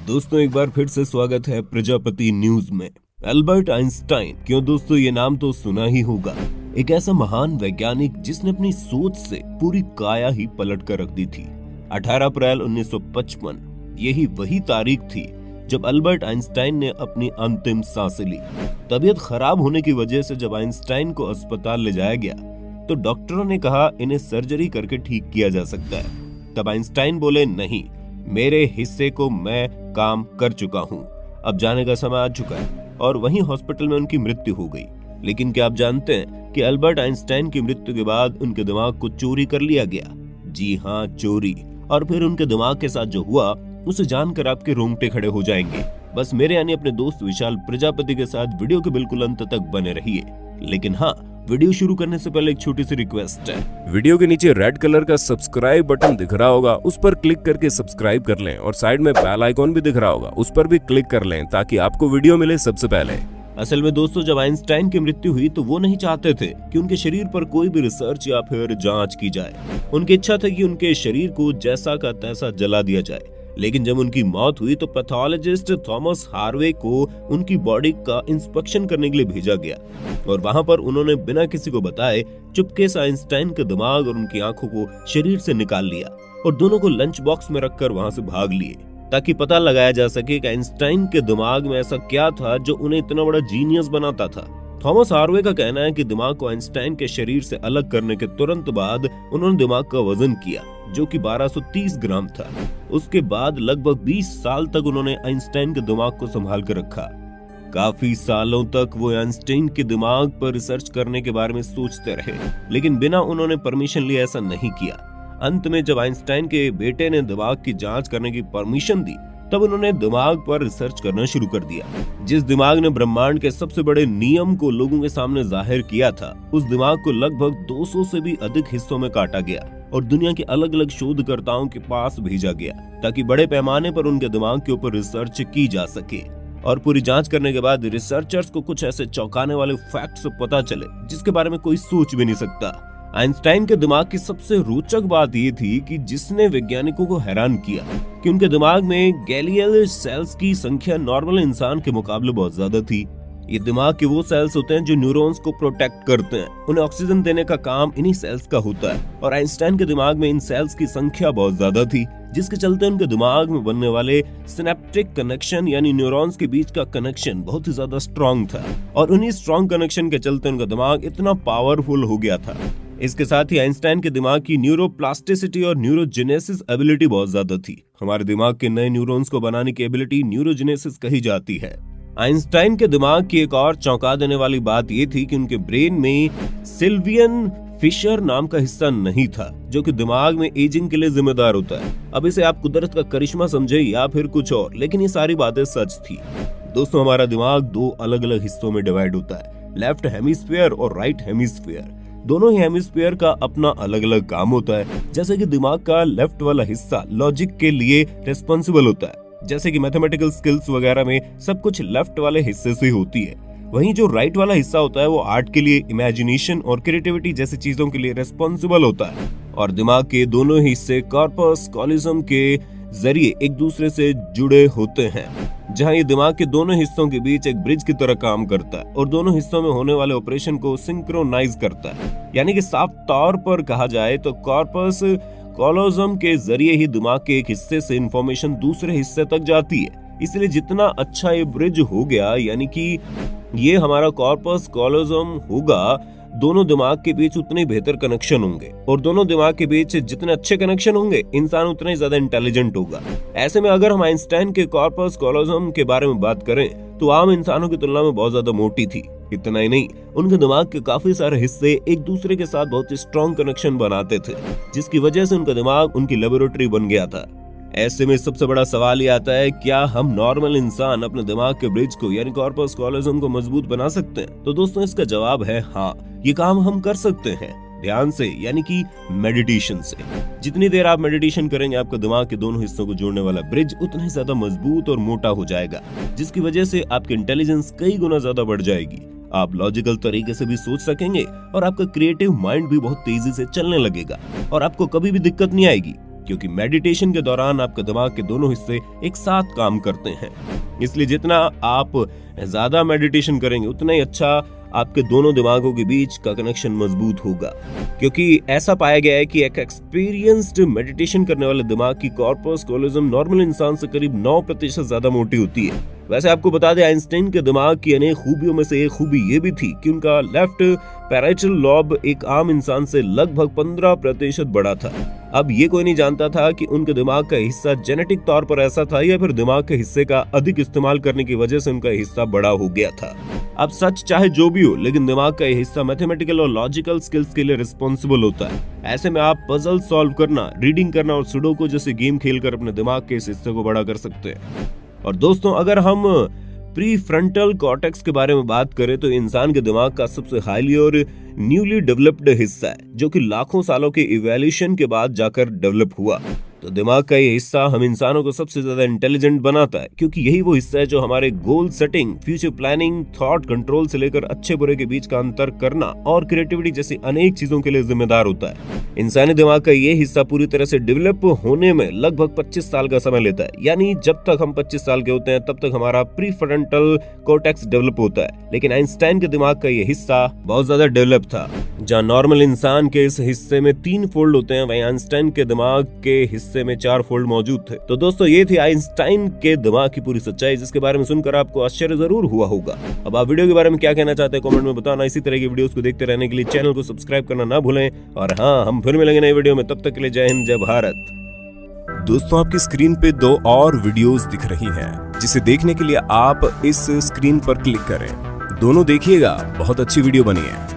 दोस्तों एक बार फिर से स्वागत है प्रजापति न्यूज में। अल्बर्ट आइंस्टाइन, क्यों दोस्तों ये नाम तो सुना ही होगा। एक ऐसा महान वैज्ञानिक जिसने अपनी सोच से पूरी काया ही पलट कर रख दी थी। 18 अप्रैल 1955 यही वही तारीख थी जब अल्बर्ट आइंस्टाइन ने अपनी अंतिम सांसें ली। तबीयत खराब होने की वजह से जब आइंस्टाइन को अस्पताल ले जाया गया तो डॉक्टरों ने कहा इन्हें सर्जरी करके ठीक किया जा सकता है। तब आइंस्टाइन बोले नहीं, मेरे हिस्से को मैं काम कर चुका हूँ, अब जाने का समय आ चुका है। और वहीं हॉस्पिटल में उनकी मृत्यु हो गई। लेकिन क्या आप जानते हैं कि अल्बर्ट आइंस्टाइन की मृत्यु के बाद उनके दिमाग को चोरी कर लिया गया। जी हाँ, चोरी। और फिर उनके दिमाग के साथ जो हुआ उसे जानकर आपके रोंगटे खड़े हो जाएंगे। बस मेरे यानी अपने दोस्त विशाल प्रजापति के साथ वीडियो के बिल्कुल अंत तक बने रहिए। लेकिन हाँ, वीडियो शुरू करने से पहले एक छोटी सी रिक्वेस्ट है। वीडियो के नीचे रेड कलर का सब्सक्राइब बटन दिख रहा होगा, उस पर क्लिक करके सब्सक्राइब कर लें और साइड में बेल आइकॉन भी दिख रहा होगा, उस पर भी क्लिक कर लें ताकि आपको वीडियो मिले सबसे पहले। असल में दोस्तों, जब आइंस्टाइन की मृत्यु हुई तो वो नहीं चाहते थे कि उनके शरीर पर कोई भी रिसर्च या फिर जांच की जाए। उनकी इच्छा थी कि उनके शरीर को जैसा का तैसा जला दिया जाए। लेकिन जब उनकी मौत हुई तो पैथोलॉजिस्ट थॉमस हार्वे को उनकी बॉडी का इंस्पेक्शन करने के लिए भेजा गया और वहां पर उन्होंने बिना किसी को बताए चुपके से आइंस्टाइन के दिमाग और उनकी आंखों को शरीर से निकाल लिया और दोनों को लंच बॉक्स में रखकर वहां से भाग लिए ताकि पता लगाया जा सके कि आइंस्टाइन के दिमाग में ऐसा क्या था जो उन्हें इतना बड़ा जीनियस बनाता था। थॉमस हार्वे का कहना है कि दिमाग को आइंस्टाइन के शरीर से अलग करने के तुरंत बाद उन्होंने दिमाग का वजन किया जो कि 1230 ग्राम था। उसके बाद लगभग 20 साल तक उन्होंने आइंस्टाइन के दिमाग को संभाल कर रखा। काफी सालों तक वो आइंस्टाइन के दिमाग पर रिसर्च करने के बारे में सोचते रहे, लेकिन बिना उन्होंने परमिशन लिए ऐसा नहीं किया। अंत में जब आइंस्टाइन के बेटे ने दिमाग की जांच करने की परमिशन दी तब उन्होंने दिमाग पर रिसर्च करना शुरू कर दिया। जिस दिमाग ने ब्रह्मांड के सबसे बड़े नियम को लोगों के सामने जाहिर किया था, उस दिमाग को लगभग 200 से भी अधिक हिस्सों में काटा गया और दुनिया के अलग अलग शोधकर्ताओं के पास भेजा गया ताकि बड़े पैमाने पर उनके दिमाग के ऊपर रिसर्च की जा सके। और पूरी जांच करने के बाद रिसर्चर्स को कुछ ऐसे चौंकाने वाले फैक्ट्स पता चले जिसके बारे में कोई सोच भी नहीं सकता। आइंस्टाइन के दिमाग की सबसे रोचक बात ये थी कि जिसने वैज्ञानिकों को हैरान किया कि उनके दिमाग में गैलियल सेल्स की संख्या नॉर्मल इंसान के मुकाबले बहुत ज्यादा थी। ये दिमाग के वो सेल्स होते हैं जो न्यूरॉन्स को प्रोटेक्ट करते हैं, उन्हें ऑक्सीजन देने का काम इन्हीं सेल्स का होता है। और आइंस्टाइन के दिमाग में इन सेल्स की संख्या बहुत ज्यादा थी, जिसके चलते उनके दिमाग में बनने वाले सिनेप्टिक कनेक्शन यानी न्यूरॉन्स के बीच का कनेक्शन बहुत ही ज्यादा स्ट्रॉन्ग था और उन्हीं स्ट्रॉन्ग कनेक्शन के चलते उनका दिमाग इतना पावरफुल हो गया था। इसके साथ ही आइंस्टाइन के दिमाग की न्यूरोप्लास्टिसिटी और न्यूरोजेनेसिस एबिलिटी बहुत ज्यादा थी। हमारे दिमाग के नए न्यूरॉन्स को बनाने की एबिलिटी न्यूरोजेनेसिस कही जाती है। आइंस्टाइन के दिमाग की एक और चौंका देने वाली बात यह थी कि उनके ब्रेन में सिल्वियन फिशर नाम का हिस्सा नहीं था जो कि दिमाग में एजिंग के लिए जिम्मेदार होता है। अब इसे आप कुदरत का करिश्मा समझे या फिर कुछ और, लेकिन ये सारी बातें सच थी। दोस्तों, हमारा दिमाग दो अलग अलग हिस्सों में डिवाइड होता है, लेफ्ट हेमिस्फीयर और राइट हेमिस्फीयर। दोनों ही हेमिस्फीयर का अपना अलग अलग काम होता है। जैसे कि दिमाग का लेफ्ट वाला हिस्सा लॉजिक के लिए रिस्पॉन्सिबल होता है, जैसे कि मैथमेटिकल स्किल्स वगैरह में सब कुछ लेफ्ट वाले हिस्से से होती है। वहीं जो राइट वाला हिस्सा होता है वो आर्ट के लिए, इमेजिनेशन और क्रिएटिविटी जैसी चीजों के लिए रिस्पॉन्सिबल होता है। और दिमाग के दोनों हिस्से कॉर्पस कॉलिजम के जरिए एक दूसरे से जुड़े होते हैं, जहां ये दिमाग के दोनों हिस्सों के बीच एक ब्रिज की तरह काम करता है और दोनों हिस्सों में होने वाले ऑपरेशन को सिंक्रोनाइज करता है। यानी कि साफ तौर पर कहा जाए तो कॉर्पस कॉलोजम के जरिए ही दिमाग के एक हिस्से से इंफॉर्मेशन दूसरे हिस्से तक जाती है। इसलिए जितना अच्छा ये ब्रिज हो गया, यानी कि ये हमारा कॉर्पस कॉलोजम होगा, दोनों दिमाग के बीच उतने बेहतर कनेक्शन होंगे और दोनों दिमाग के बीच जितने अच्छे कनेक्शन होंगे, इंसान उतना ही ज्यादा इंटेलिजेंट होगा। ऐसे में अगर हम आइंस्टाइन के कॉर्पस कॉलोजम के बारे में बात करें तो आम इंसानों की तुलना में बहुत ज्यादा मोटी थी। इतना ही नहीं, उनके दिमाग के काफी सारे हिस्से एक दूसरे के साथ बहुत ही स्ट्रॉन्ग कनेक्शन बनाते थे, जिसकी वजह से उनका दिमाग उनकी लेबोरेटरी बन गया था। ऐसे में सबसे बड़ा सवाल ये आता है, क्या हम नॉर्मल इंसान अपने दिमाग के ब्रिज को यानी कॉर्पस कॉलोजम को मजबूत बना सकते हैं? तो दोस्तों, इसका जवाब है हाँ, ये काम हम कर सकते हैं ध्यान से, यानी कि मेडिटेशन से। जितनी देर आप मेडिटेशन करेंगे, आपका दिमाग के दोनों हिस्सों को जोड़ने वाला ब्रिज उतना ही ज्यादा मजबूत और मोटा हो जाएगा, जिसकी वजह से आपकी इंटेलिजेंस कई गुना ज्यादा बढ़ जाएगी। आप लॉजिकल तरीके से भी सोच सकेंगे और आपका क्रिएटिव माइंड भी बहुत तेजी से चलने लगेगा और आपको कभी भी दिक्कत नहीं आएगी, क्योंकि मेडिटेशन के दौरान आपके दिमाग के दोनों हिस्से एक साथ काम करते हैं। इसलिए जितना आप ज्यादा मेडिटेशन करेंगे उतना ही अच्छा आपके दोनों दिमागों के बीच का कनेक्शन मजबूत होगा, क्योंकि ऐसा पाया गया है कि एक एक्सपीरियंस्ड मेडिटेशन करने वाले दिमाग की कॉर्पस कॉलोजम नॉर्मल इंसान से करीब 9% ज्यादा मोटी होती है। वैसे आपको बता दें, आइंस्टाइन के दिमाग की अनेक खूबियों में से एक खूबी ये भी थी कि उनका लेफ्ट पैराइटल लॉब एक आम इंसान से लगभग 15% बड़ा था। अब ये कोई नहीं जानता था कि उनके दिमाग का हिस्सा जेनेटिक तौर पर ऐसा था या फिर दिमाग के हिस्से का अधिक इस्तेमाल करने की वजह से उनका हिस्सा बड़ा हो गया था। अब सच चाहे जो भी हो, लेकिन दिमाग का ये हिस्सा मैथमेटिकल और लॉजिकल स्किल्स के लिए रिस्पॉन्सिबल होता है। ऐसे में आप पजल सॉल्व करना, रीडिंग करना और सुडोकू जैसे गेम खेलकर अपने दिमाग के इस हिस्से को बड़ा कर सकते हैं। और दोस्तों, अगर हम प्रीफ्रंटल कॉर्टेक्स के बारे में बात करें तो इंसान के दिमाग का सबसे हाईली और न्यूली डेवलप्ड हिस्सा है, जो कि लाखों सालों के इवोल्यूशन के बाद जाकर डेवलप हुआ। तो दिमाग का ये हिस्सा हम इंसानों को सबसे ज्यादा इंटेलिजेंट बनाता है, क्योंकि यही वो हिस्सा है जो हमारे goal setting, future planning, thought control से लेकर अच्छे बुरे के बीच का अंतर करना और क्रिएटिविटी जैसी अनेक चीजों के लिए जिम्मेदार होता है। इंसानी दिमाग का ये हिस्सा पूरी तरह से डेवलप होने में लगभग 25 साल का समय लेता है, यानी जब तक हम 25 साल के होते हैं तब तक हमारा प्रीफ्रंटल कॉर्टेक्स डेवलप होता है। लेकिन आइंस्टाइन के दिमाग का ये हिस्सा बहुत ज्यादा डेवलप था। जहाँ नॉर्मल इंसान के इस हिस्से में 3 फोल्ड होते हैं, वहीं आइंस्टाइन के दिमाग के हिस्से में 4 फोल्ड मौजूद थे। तो दोस्तों, ये थी आइंस्टाइन के दिमाग की पूरी सच्चाई, जिसके बारे में सुनकर आपको आश्चर्य जरूर हुआ होगा। अब आप वीडियो के बारे में क्या कहना चाहते हैं कमेंट में बताना। इसी तरह की वीडियोस को देखते रहने के लिए चैनल को सब्सक्राइब करना ना भूलें। और हाँ, हम फिर मिलेंगे नई वीडियो में, तब तक के लिए जय हिंद, जय भारत। दोस्तों, आपकी स्क्रीन पे 2 और वीडियोस दिख रही हैं, जिसे देखने के लिए आप इस स्क्रीन पर क्लिक करें। दोनों देखिएगा, बहुत अच्छी वीडियो बनी है।